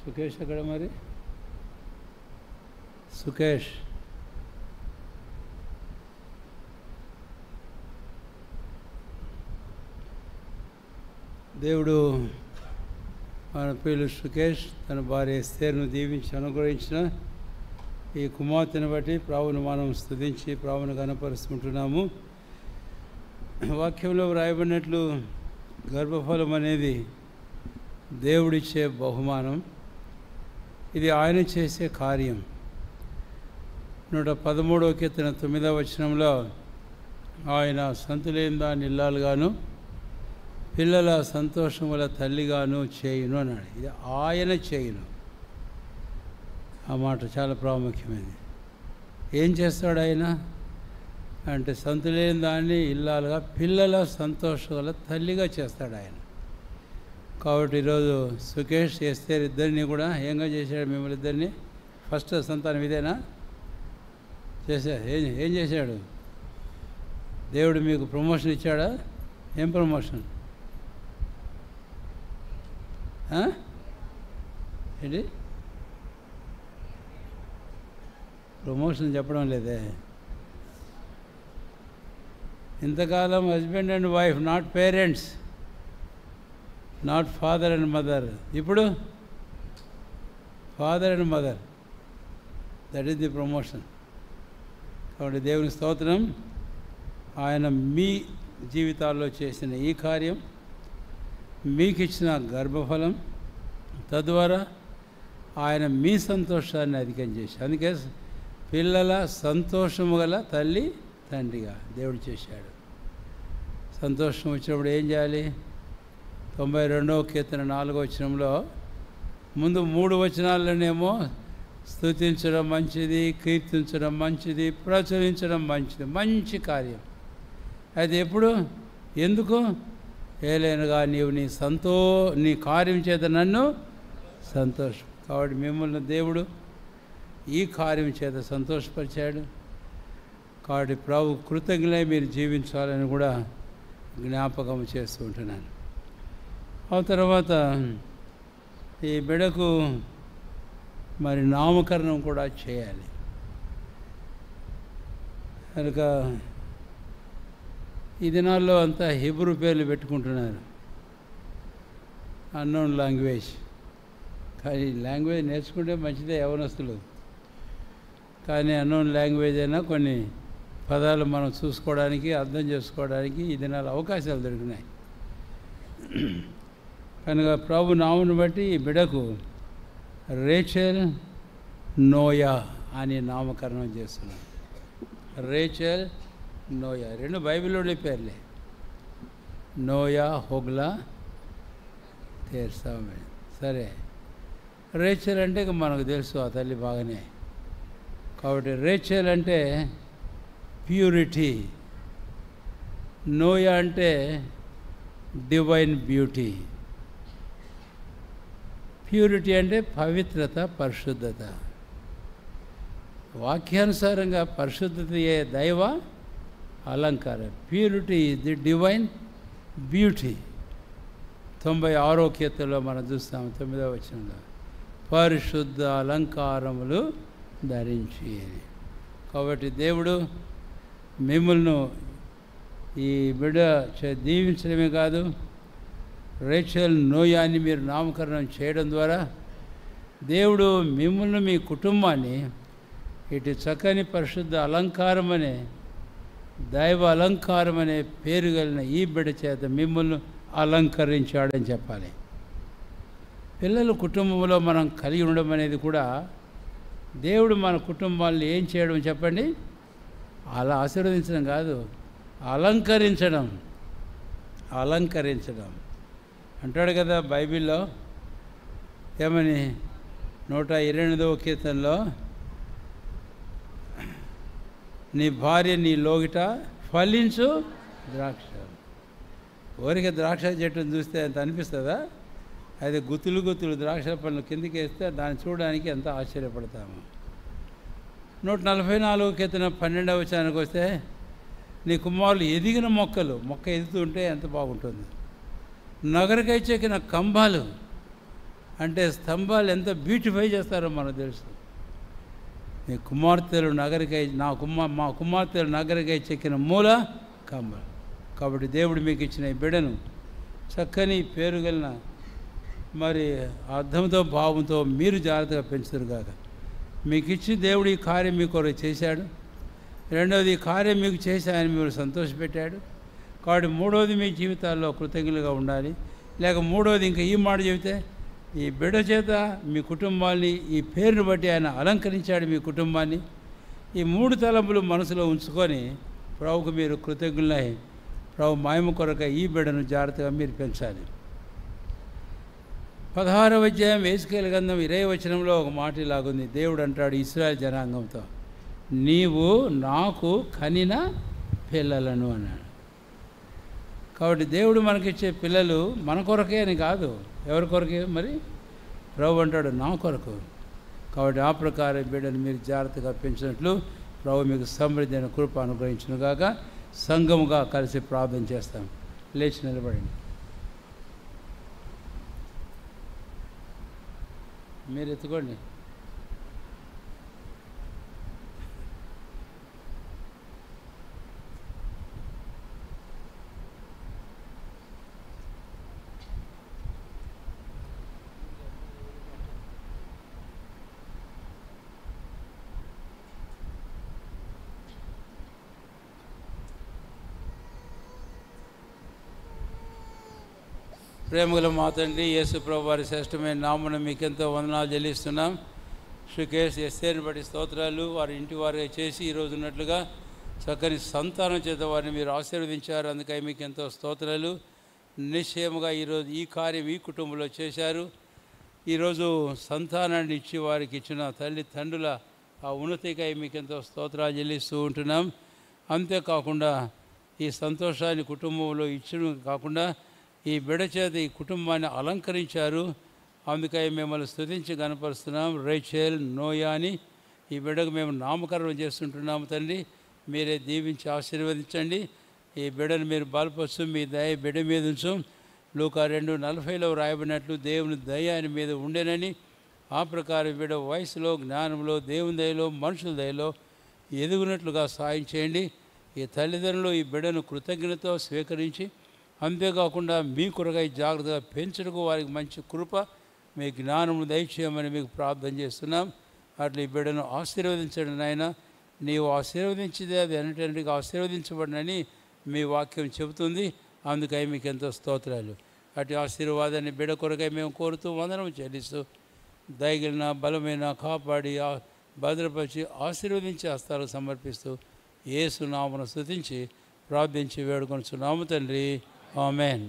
సుకేష్ అక్కడ మరి సుకేష్ దేవుడు మన ప్రియులు సుకేష్ తన భార్య ఎస్తేరును దీవించి అనుగ్రహించిన ఈ కుమార్తెను బట్టి ప్రభువును మనం స్తుతించి ప్రభువును కనపరుచుకుంటున్నాము. వాక్యంలో వ్రాయబడినట్లు గర్భఫలం అనేది దేవుడిచ్చే బహుమానం. ఇది ఆయన చేసే కార్యం. 113వ కీర్తన 9వ వచనంలో ఆయన సంతులేని దాన్ని ఇల్లాలుగాను పిల్లల సంతోషముల తల్లిగాను చేయును అన్నాడు. ఇది ఆయన చేయును. ఆ మాట చాలా ప్రాముఖ్యమైనది. ఏం చేస్తాడు ఆయన అంటే సంతులేని దాన్ని ఇల్లాలుగా పిల్లల సంతోషాల తల్లిగా చేస్తాడు ఆయన. కాబట్టి ఈరోజు సుకేష్ ఎస్తేర్ ఇద్దరిని కూడా ఏంగా చేశాడు? మిమ్మల్ని ఇద్దరిని ఫస్ట్ సంతానం ఇదేనా చేశాడు? ఏం చేశాడు? దేవుడు మీకు ప్రమోషన్ ఇచ్చాడా? ఏం ప్రమోషన్? ఏంటి ప్రమోషన్ చెప్పడం లేదే. ఇంతకాలం husband and wife, not parents, not father and mother. ఇప్పుడు father and mother, that is the promotion. కాబట్టి దేవుని స్తోత్రం. ఆయన మీ జీవితాల్లో చేసిన ఈ కార్యం, మీకు ఇచ్చిన గర్భఫలం, తద్వారా ఆయన మీ సంతోషాన్ని అధికం చేశాడు. అందుకే పిల్లల సంతోషము గల తల్లి తండ్రిగా దేవుడు చేశాడు. సంతోషం వచ్చినప్పుడు ఏం చేయాలి? 92వ కీర్తన 4వ వచనంలో ముందు 3 వచనాల్లోనేమో స్తుతించడం మంచిది, కీర్తించడం మంచిది, ప్రచురించడం మంచిది, మంచి కార్యం. అయితే ఎప్పుడు ఎందుకు? ఏలైనగా నీవు నీ కార్యం చేత నన్ను సంతోషం. కాబట్టి మిమ్మల్ని దేవుడు ఈ కార్యం చేత సంతోషపరిచాడు. కాబట్టి ప్రభు కృతజ్ఞులై మీరు జీవించాలని కూడా జ్ఞాపకం చేస్తూ ఉంటున్నాను. ఆ తర్వాత ఈ బిడ్డకు మరి నామకరణం కూడా చేయాలి. కనుక ఈ దినాల్లో అంతా హిబ్రూ పేర్లు పెట్టుకుంటున్నారు, అన్నోన్ లాంగ్వేజ్. కానీ లాంగ్వేజ్ నేర్చుకుంటే మంచిదే యవనస్తులు. కానీ అన్నోన్ లాంగ్వేజ్ అయినా కొన్ని పదాలు మనం చూసుకోవడానికి, అర్థం చేసుకోవడానికి ఈ దినాలు అవకాశాలు దొరికినాయి. కనుక ప్రభు నామును బట్టి ఈ బిడకు రేచెల్ నోయా అని నామకరణం చేస్తున్నాం. రేచెల్ నోయా 2 బైబిల్లోని పేర్లే. నోయా, హోగ్లా, తెర్సా. సరే, రేచెల్ అంటే మనకు తెలుసు ఆ తల్లి బాగానే. కాబట్టి రేచెల్ అంటే ప్యూరిటీ, నోయా అంటే డివైన్ బ్యూటీ. ప్యూరిటీ అంటే పవిత్రత, పరిశుద్ధత. వాక్యానుసారంగా పరిశుద్ధతయే దైవ అలంకారం. Purity is the divine beauty. 96వ కీర్తనలో మనం చూస్తాము 9వ వచనంలో పరిశుద్ధ అలంకారములు ధరించి. కాబట్టి దేవుడు మిమ్మల్ని ఈ బిడ్డ దీవించడమే కాదు, రేచెల్ నోయాని మీరు నామకరణం చేయడం ద్వారా దేవుడు మిమ్మల్ని, మీ కుటుంబాన్ని ఇటు చక్కని పరిశుద్ధ అలంకారం అనే, దైవ అలంకారం అనే పేరు కలిగిన ఈ బిడ్డ చేత మిమ్మల్ని అలంకరించాడని చెప్పాలి. పిల్లలు కుటుంబంలో మనం కలిగి ఉండడం అనేది కూడా దేవుడు మన కుటుంబాన్ని ఏం చేయడం చెప్పండి? అలా ఆశీర్వదించడం కాదు, అలంకరించడం. అలంకరించడం అంటాడు కదా బైబిల్లో. ఏమని? 128వ కీర్తనలో నీ భార్య నీ లోగిట ఫలించు ద్రాక్ష. ఊరికే ద్రాక్ష చెట్టును చూస్తే అంత అనిపిస్తుందా? అది గుత్తులు గుత్తులు ద్రాక్ష పళ్ళు కిందికి వేస్తే దాన్ని చూడడానికి ఎంత ఆశ్చర్యపడతాము. 144వ కీర్తన 12వ వచనానికి వస్తే నీ కుమారులు ఎదిగిన మొక్క ఎదుగుతూ ఉంటే ఎంత బాగుంటుంది. నగరకై చెక్కిన కంబాలు అంటే స్తంభాలు ఎంత బ్యూటిఫై చేస్తారో మనకు తెలుసు. మీ కుమార్తెలు నగరికై మా కుమార్తెలు నగరికై చెక్కిన మూల కమ్మలు. కాబట్టి దేవుడు మీకు ఇచ్చిన ఈ బిడ్డను చక్కని పేరుగలిన మరి అర్థంతో భావంతో మీరు జాగ్రత్తగా పెంచుతారు కాక. మీకు ఇచ్చి దేవుడు ఈ కార్యం మీ కొరకు చేశాడు. రెండవది, ఈ కార్యం మీకు చేసి ఆయన మీరు సంతోషపెట్టాడు. కాబట్టి మూడవది, మీ జీవితాల్లో కృతజ్ఞులుగా ఉండాలి. లేక మూడవది, ఇంకా ఈ మాట చెబితే, ఈ బిడ్డ చేత మీ కుటుంబాన్ని ఈ పేరును బట్టి ఆయన అలంకరించాడు మీ కుటుంబాన్ని. ఈ మూడు తలంపులు మనసులో ఉంచుకొని ప్రభువుకు మీరు కృతజ్ఞులై ప్రభు మహిమ కొరకు ఈ బిడ్డను జాగ్రత్తగా మీరు పెంచాలి. 16వ అధ్యాయం యేసుకేలు గ్రంథం 20వ వచనంలో ఒక మాట ఇలాగుంది. దేవుడు అంటాడు ఇశ్రాయేలు జనాంగంతో, నీవు నాకు కనిన పిల్లలను అన్నాడు. కాబట్టి దేవుడు మనకిచ్చే పిల్లలు మన కొరకే అని కాదు. ఎవరి కొరకే? మరి ప్రభు అంటాడు నా కొరకు. కాబట్టి ఆ ప్రకారం బిడ్డను మీరు జాగ్రత్తగా పెంచినట్లు ప్రభు మీకు సమృద్ధి అయిన కృప అనుగ్రహించును గాక. సంఘముగా కలిసి ప్రార్థన చేస్తాం. లేచి నిలబడండి. మీరు ఎత్తుకోండి. ప్రేమగల మా తండ్రి యేసు ప్రభు వారి శ్రేష్టమైన నామమున మీకెంతో వందనాలు చెల్లిస్తున్నాం. శ్రీ కేఎస్ ఎస్తేర్ని బట్టి స్తోత్రాలు. వారి ఇంటి వారిగా చేసి ఈరోజు ఉన్నట్లుగా చక్కని సంతానం చేత వారిని మీరు ఆశీర్వదించారు. అందుకై మీకు ఎంతో స్తోత్రాలు. నిశ్చయముగా ఈరోజు ఈ కార్యం ఈ కుటుంబంలో చేశారు. ఈరోజు సంతానాన్ని ఇచ్చి వారికి ఇచ్చిన తల్లి తండ్రుల ఆ ఉన్నతికై మీకు ఎంతో స్తోత్రాలు చెల్లిస్తూ ఉంటున్నాం. అంతేకాకుండా ఈ సంతోషాన్ని కుటుంబంలో ఇచ్చడం కాకుండా ఈ బిడ్డ చేత ఈ కుటుంబాన్ని అలంకరించారు. అందుకై మిమ్మల్ని స్తుతించి కనపరుస్తున్నాం. రేచెల్ నోయాని ఈ బిడ్డకు మేము నామకరణం చేస్తుంటున్నాము. తండ్రి మీరే దీవించి ఆశీర్వదించండి. ఈ బిడ్డను మీరు బలపరుచు, మీ దయ బిడ్డ మీద ఉంచు. లూకా 2:40లో రాయబడినట్లు దేవుని దయ ఆయన మీద ఉండేనని, ఆ ప్రకారం బిడ్డ వయసులో జ్ఞానంలో దేవుని దయలో మనుషుల దయలో ఎదుగునట్లుగా సాయం చేయండి. ఈ తల్లిదండ్రులు ఈ బిడ్డను కృతజ్ఞతతో స్వీకరించి అంతేకాకుండా మీ కొరకై జాగ్రత్తగా పెంచుటకు వారికి మంచి కృప మీ జ్ఞానము దయచేయమని మీకు ప్రార్థన చేస్తున్నాం. అట్లా ఈ బిడ్డను ఆశీర్వదించండి నాయన. నీవు ఆశీర్వదించితే అది అన్నిటికి ఆశీర్వదించబడినని మీ వాక్యం చెబుతుంది. అందుకై మీకు ఎంతో స్తోత్రాలు. అటు ఆశీర్వాదాన్ని బిడ్డ కొరకై మేము కోరుతూ వందనం చెల్లిస్తూ దయగిలిన బలమైన కాపాడి భద్రపరిచి ఆశీర్వదించి హస్తాలు సమర్పిస్తూ యేసు నామమున స్తుతించి ప్రార్థించి వేడుకొనుచున్నాము తండ్రి. ఆమెన్.